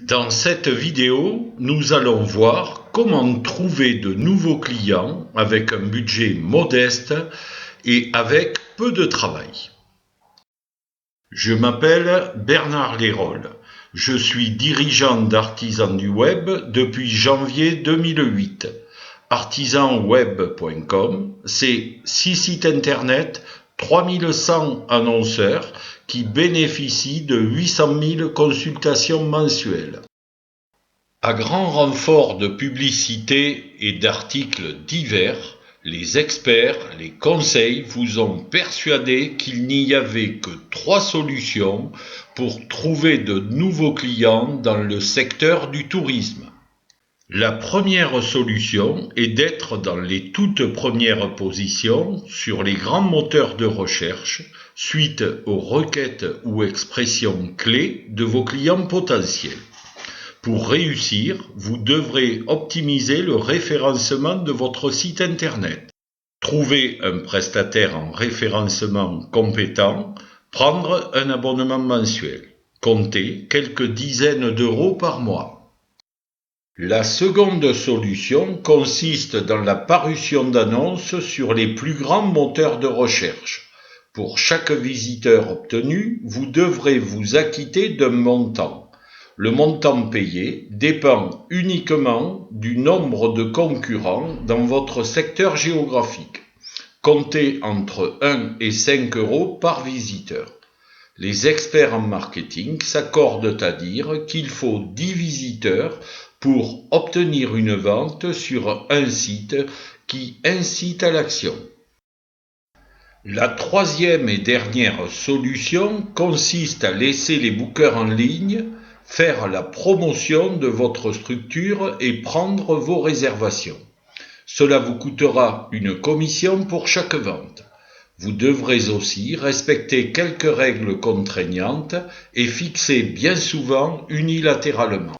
Dans cette vidéo, nous allons voir comment trouver de nouveaux clients avec un budget modeste et avec peu de travail. Je m'appelle Bernard Lérolles. Je suis dirigeant d'Artisans du Web depuis janvier 2008. Artisanweb.com, c'est 6 sites internet, 3100 annonceurs qui bénéficient de 800 000 consultations mensuelles. À grand renfort de publicité et d'articles divers, les experts, les conseils vous ont persuadé qu'il n'y avait que 3 solutions pour trouver de nouveaux clients dans le secteur du tourisme. La première solution est d'être dans les toutes premières positions sur les grands moteurs de recherche suite aux requêtes ou expressions clés de vos clients potentiels. Pour réussir, vous devrez optimiser le référencement de votre site internet, trouver un prestataire en référencement compétent, prendre un abonnement mensuel, comptez quelques dizaines d'euros par mois. La seconde solution consiste dans la parution d'annonces sur les plus grands moteurs de recherche. Pour chaque visiteur obtenu, vous devrez vous acquitter d'un montant. Le montant payé dépend uniquement du nombre de concurrents dans votre secteur géographique. Comptez entre 1 et 5 euros par visiteur. Les experts en marketing s'accordent à dire qu'il faut 10 visiteurs pour obtenir une vente sur un site qui incite à l'action. La troisième et dernière solution consiste à laisser les bookers en ligne faire la promotion de votre structure et prendre vos réservations. Cela vous coûtera une commission pour chaque vente. Vous devrez aussi respecter quelques règles contraignantes et fixer bien souvent unilatéralement.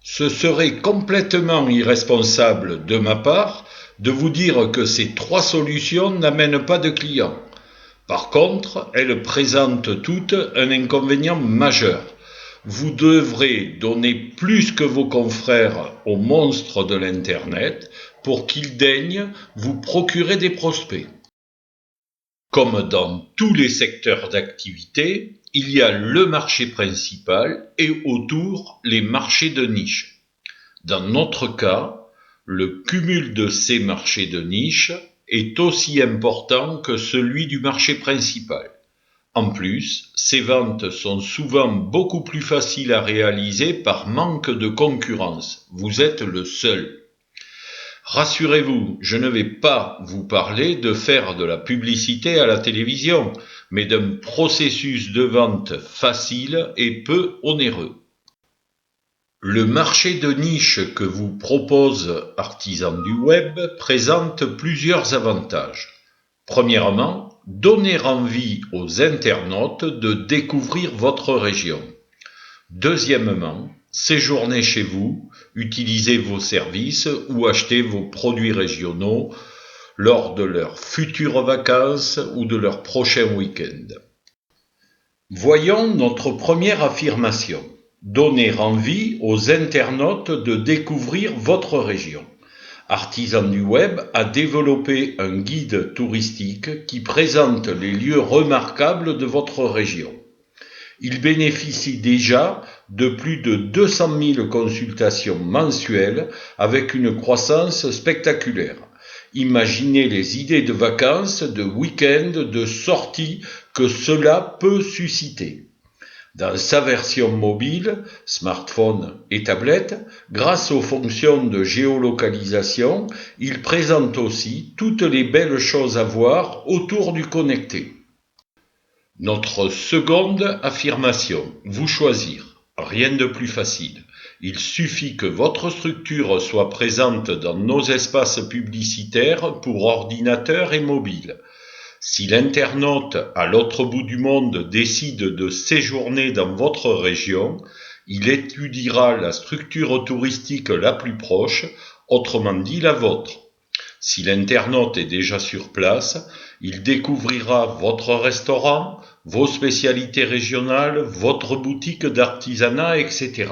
Ce serait complètement irresponsable de ma part de vous dire que ces 3 solutions n'amènent pas de clients. Par contre, elles présentent toutes un inconvénient majeur. Vous devrez donner plus que vos confrères aux monstres de l'Internet pour qu'ils daignent vous procurer des prospects. Comme dans tous les secteurs d'activité, il y a le marché principal et autour les marchés de niche. Dans notre cas, le cumul de ces marchés de niche est aussi important que celui du marché principal. En plus, ces ventes sont souvent beaucoup plus faciles à réaliser par manque de concurrence. Vous êtes le seul. Rassurez-vous, je ne vais pas vous parler de faire de la publicité à la télévision, mais d'un processus de vente facile et peu onéreux. Le marché de niche que vous propose Artisans du Web présente plusieurs avantages. Premièrement, donner envie aux internautes de découvrir votre région. Deuxièmement, séjourner chez vous, utiliser vos services ou acheter vos produits régionaux lors de leurs futures vacances ou de leur prochain week-end. Voyons notre première affirmation. Donner envie aux internautes de découvrir votre région. Artisans du Web a développé un guide touristique qui présente les lieux remarquables de votre région. Il bénéficie déjà de plus de 200 000 consultations mensuelles avec une croissance spectaculaire. Imaginez les idées de vacances, de week-end, de sorties que cela peut susciter. Dans sa version mobile, smartphone et tablette, grâce aux fonctions de géolocalisation, il présente aussi toutes les belles choses à voir autour du connecté. Notre seconde affirmation, vous choisir. Rien de plus facile. Il suffit que votre structure soit présente dans nos espaces publicitaires pour ordinateur et mobile. Si l'internaute à l'autre bout du monde décide de séjourner dans votre région, il étudiera la structure touristique la plus proche, autrement dit la vôtre. Si l'internaute est déjà sur place, il découvrira votre restaurant, vos spécialités régionales, votre boutique d'artisanat, etc.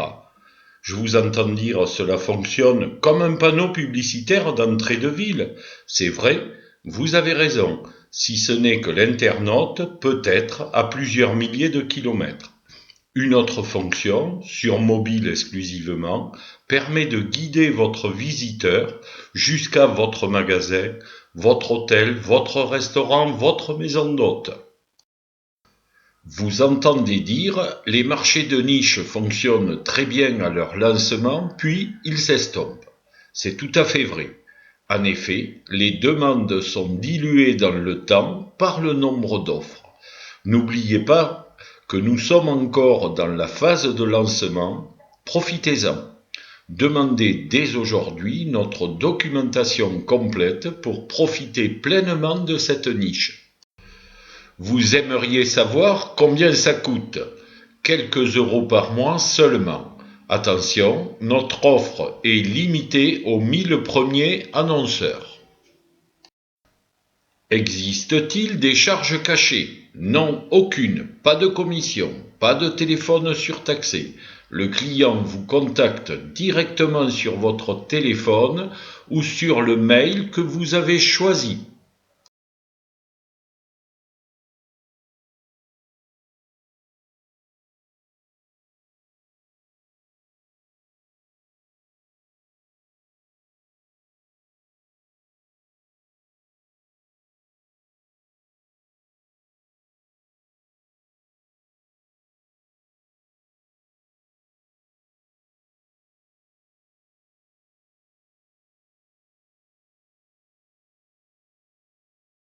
Je vous entends dire cela fonctionne comme un panneau publicitaire d'entrée de ville. C'est vrai, vous avez raison, si ce n'est que l'internaute peut être à plusieurs milliers de kilomètres. Une autre fonction, sur mobile exclusivement, permet de guider votre visiteur jusqu'à votre magasin, votre hôtel, votre restaurant, votre maison d'hôte. Vous entendez dire, les marchés de niche fonctionnent très bien à leur lancement, puis ils s'estompent. C'est tout à fait vrai. En effet, les demandes sont diluées dans le temps par le nombre d'offres. N'oubliez pas que nous sommes encore dans la phase de lancement. Profitez-en. Demandez dès aujourd'hui notre documentation complète pour profiter pleinement de cette niche. Vous aimeriez savoir combien ça coûte? Quelques euros par mois seulement. Attention, notre offre est limitée aux 1000 premiers annonceurs. Existe-t-il des charges cachées? Non, aucune. Pas de commission, pas de téléphone surtaxé. Le client vous contacte directement sur votre téléphone ou sur le mail que vous avez choisi.